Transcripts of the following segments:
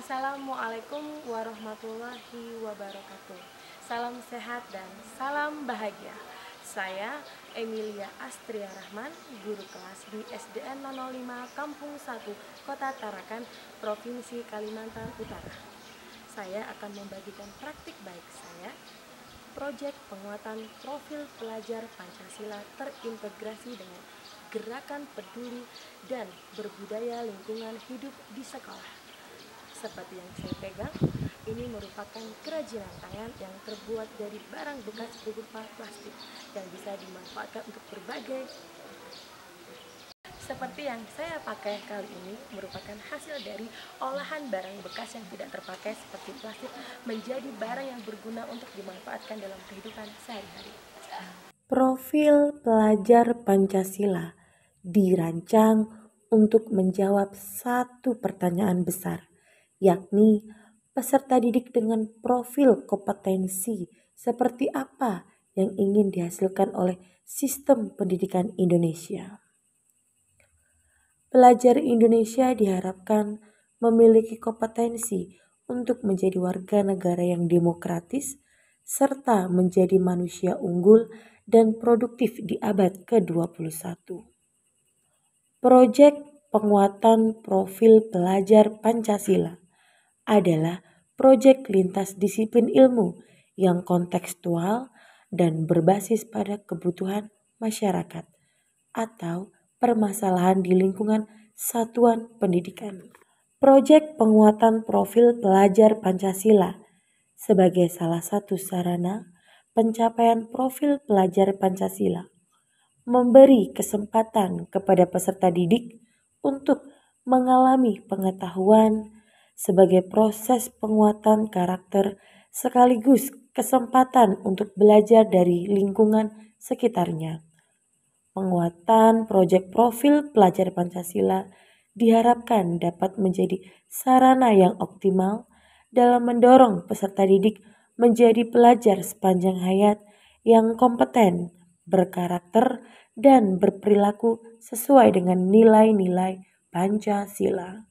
Assalamualaikum warahmatullahi wabarakatuh. Salam sehat dan salam bahagia. Saya Emilia Astria Rahman, guru kelas di SDN 005 Kampung 1, Kota Tarakan, Provinsi Kalimantan Utara. Saya akan membagikan praktik baik saya, proyek penguatan profil pelajar Pancasila terintegrasi dengan gerakan peduli dan berbudaya lingkungan hidup di sekolah. Seperti yang saya pegang, ini merupakan kerajinan tangan yang terbuat dari barang bekas berupa plastik yang bisa dimanfaatkan untuk berbagai. Seperti yang saya pakai kali ini merupakan hasil dari olahan barang bekas yang tidak terpakai seperti plastik menjadi barang yang berguna untuk dimanfaatkan dalam kehidupan sehari-hari. Profil pelajar Pancasila dirancang untuk menjawab satu pertanyaan besar, yakni peserta didik dengan profil kompetensi seperti apa yang ingin dihasilkan oleh sistem pendidikan Indonesia. Pelajar Indonesia diharapkan memiliki kompetensi untuk menjadi warga negara yang demokratis serta menjadi manusia unggul dan produktif di abad ke-21. Proyek penguatan profil pelajar Pancasila adalah proyek lintas disiplin ilmu yang kontekstual dan berbasis pada kebutuhan masyarakat atau permasalahan di lingkungan satuan pendidikan. Proyek penguatan profil pelajar Pancasila sebagai salah satu sarana pencapaian profil pelajar Pancasila memberi kesempatan kepada peserta didik untuk mengalami pengetahuan sebagai proses penguatan karakter sekaligus kesempatan untuk belajar dari lingkungan sekitarnya. Penguatan proyek profil pelajar Pancasila diharapkan dapat menjadi sarana yang optimal dalam mendorong peserta didik menjadi pelajar sepanjang hayat yang kompeten, berkarakter, dan berperilaku sesuai dengan nilai-nilai Pancasila.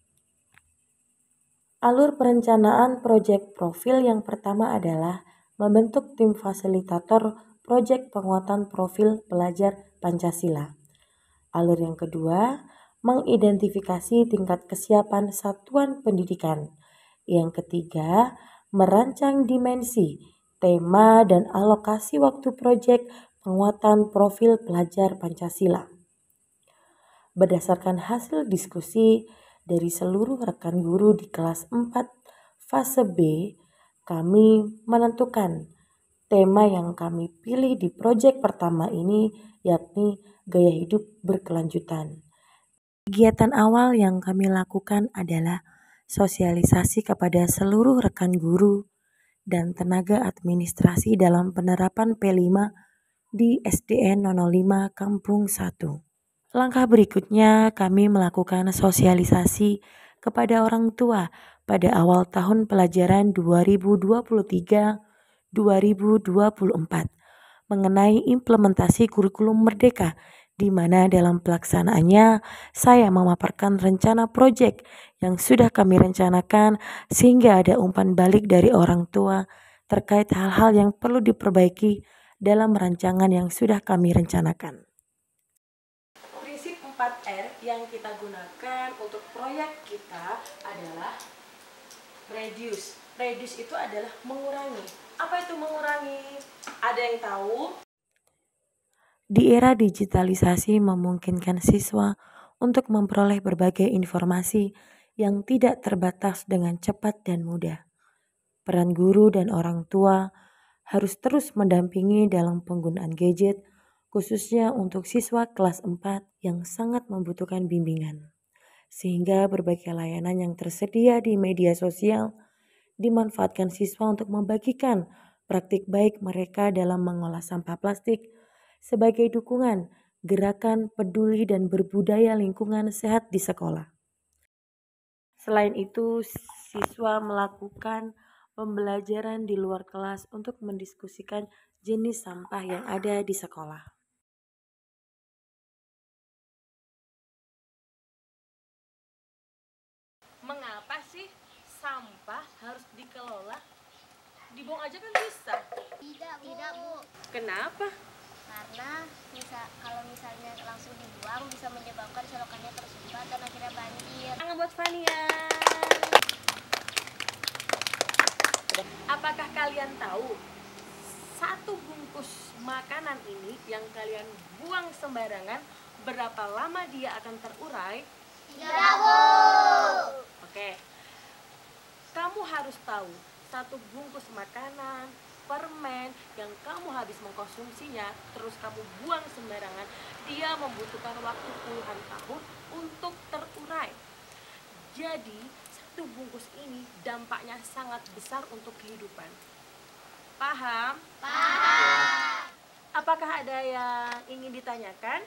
Alur perencanaan proyek profil yang pertama adalah membentuk tim fasilitator proyek penguatan profil pelajar Pancasila. Alur yang kedua, mengidentifikasi tingkat kesiapan satuan pendidikan. Yang ketiga, merancang dimensi, tema, dan alokasi waktu proyek penguatan profil pelajar Pancasila. Berdasarkan hasil diskusi dari seluruh rekan guru di kelas 4 fase B, kami menentukan tema yang kami pilih di proyek pertama ini yakni gaya hidup berkelanjutan. Kegiatan awal yang kami lakukan adalah sosialisasi kepada seluruh rekan guru dan tenaga administrasi dalam penerapan P5 di SDN 005 Kampung 1. Langkah berikutnya kami melakukan sosialisasi kepada orang tua pada awal tahun pelajaran 2023-2024 mengenai implementasi kurikulum Merdeka, di mana dalam pelaksanaannya saya memaparkan rencana proyek yang sudah kami rencanakan sehingga ada umpan balik dari orang tua terkait hal-hal yang perlu diperbaiki dalam rancangan yang sudah kami rencanakan. Prinsip 4R yang kita gunakan untuk proyek kita adalah reduce. Reduce itu adalah mengurangi. Apa itu mengurangi? Ada yang tahu? Di era digitalisasi memungkinkan siswa untuk memperoleh berbagai informasi yang tidak terbatas dengan cepat dan mudah. Peran guru dan orang tua harus terus mendampingi dalam penggunaan gadget, khususnya untuk siswa kelas 4 yang sangat membutuhkan bimbingan. Sehingga berbagai layanan yang tersedia di media sosial dimanfaatkan siswa untuk membagikan praktik baik mereka dalam mengolah sampah plastik sebagai dukungan gerakan peduli dan berbudaya lingkungan sehat di sekolah. Selain itu, siswa melakukan pembelajaran di luar kelas untuk mendiskusikan jenis sampah yang ada di sekolah. Mengapa sih sampah harus dikelola? Dibuang aja kan bisa. Tidak, Bu. Kenapa? Karena kalau misalnya langsung dibuang bisa menyebabkan selokannya tersumbat dan akhirnya banjir. Tangan buat Fania. Apakah kalian tahu satu bungkus makanan ini yang kalian buang sembarangan berapa lama dia akan terurai? Tidak, Bu. Oke. Kamu harus tahu satu bungkus makanan, permen yang kamu habis mengkonsumsinya terus kamu buang sembarangan, dia membutuhkan waktu puluhan tahun untuk terurai. Jadi satu bungkus ini dampaknya sangat besar untuk kehidupan. Paham? Paham. Apakah ada yang ingin ditanyakan?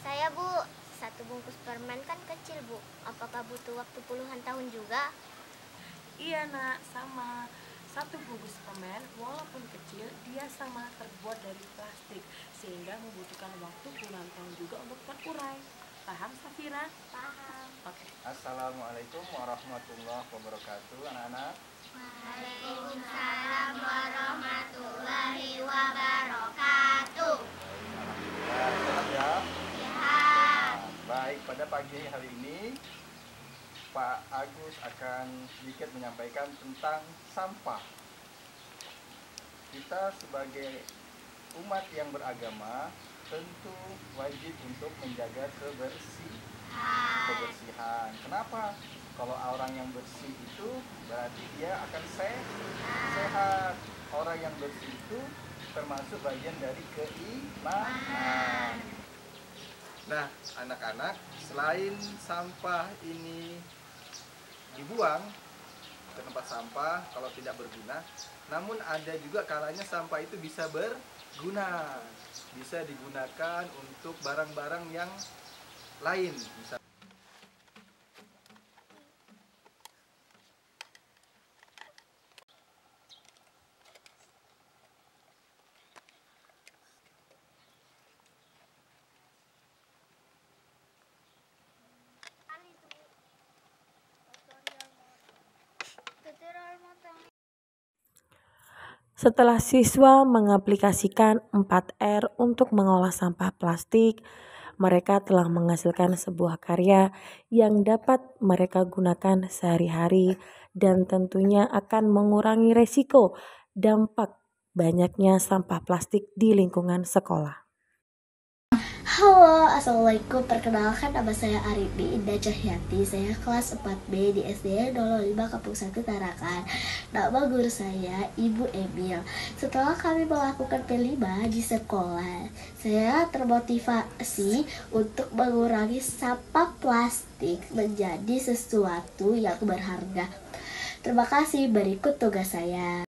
Saya, Bu. Satu bungkus permen kan kecil, Bu. Apakah butuh waktu puluhan tahun juga? Iya nak, sama. Satu bungkus permen walaupun kecil dia sama terbuat dari plastik sehingga membutuhkan waktu puluhan tahun juga untuk terurai. Paham Safira? Paham. Oke. Assalamualaikum warahmatullahi wabarakatuh, anak-anak. Waalaikumsalam warahmatullahi wabarakatuh. Alhamdulillah, sehat ya. Ya. Baik, pada pagi hari ini Pak Agus akan sedikit menyampaikan tentang sampah. Kita sebagai umat yang beragama tentu wajib untuk menjaga kebersihan. Kenapa? Kalau orang yang bersih itu berarti dia akan sehat. Orang yang bersih itu termasuk bagian dari keimanan. Nah, anak-anak, selain sampah ini dibuang ke tempat sampah kalau tidak berguna, namun ada juga kalanya sampah itu bisa berguna, bisa digunakan untuk barang-barang yang lain. Setelah siswa mengaplikasikan 4R untuk mengolah sampah plastik, mereka telah menghasilkan sebuah karya yang dapat mereka gunakan sehari-hari dan tentunya akan mengurangi resiko dampak banyaknya sampah plastik di lingkungan sekolah. Halo, Assalamualaikum. Perkenalkan, nama saya Arifi Indah Cahyati. Saya kelas 4B di SD 05 Kampung 1 Tarakan. Nama guru saya Ibu Emil. Setelah kami melakukan P5 di sekolah, saya termotivasi untuk mengurangi sampah plastik menjadi sesuatu yang berharga. Terima kasih. Berikut tugas saya.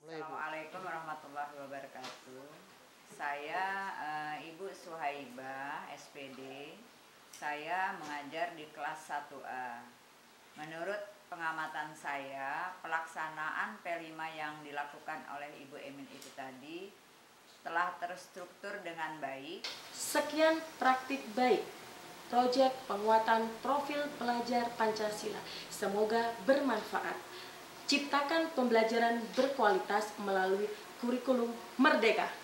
Assalamualaikum warahmatullahi wabarakatuh. Saya Ibu Suhaibah, SPD. Saya mengajar di kelas 1A. Menurut pengamatan saya, pelaksanaan P5 yang dilakukan oleh Ibu Emin itu tadi telah terstruktur dengan baik. Sekian praktik baik proyek penguatan profil pelajar Pancasila. Semoga bermanfaat. Ciptakan pembelajaran berkualitas melalui kurikulum merdeka.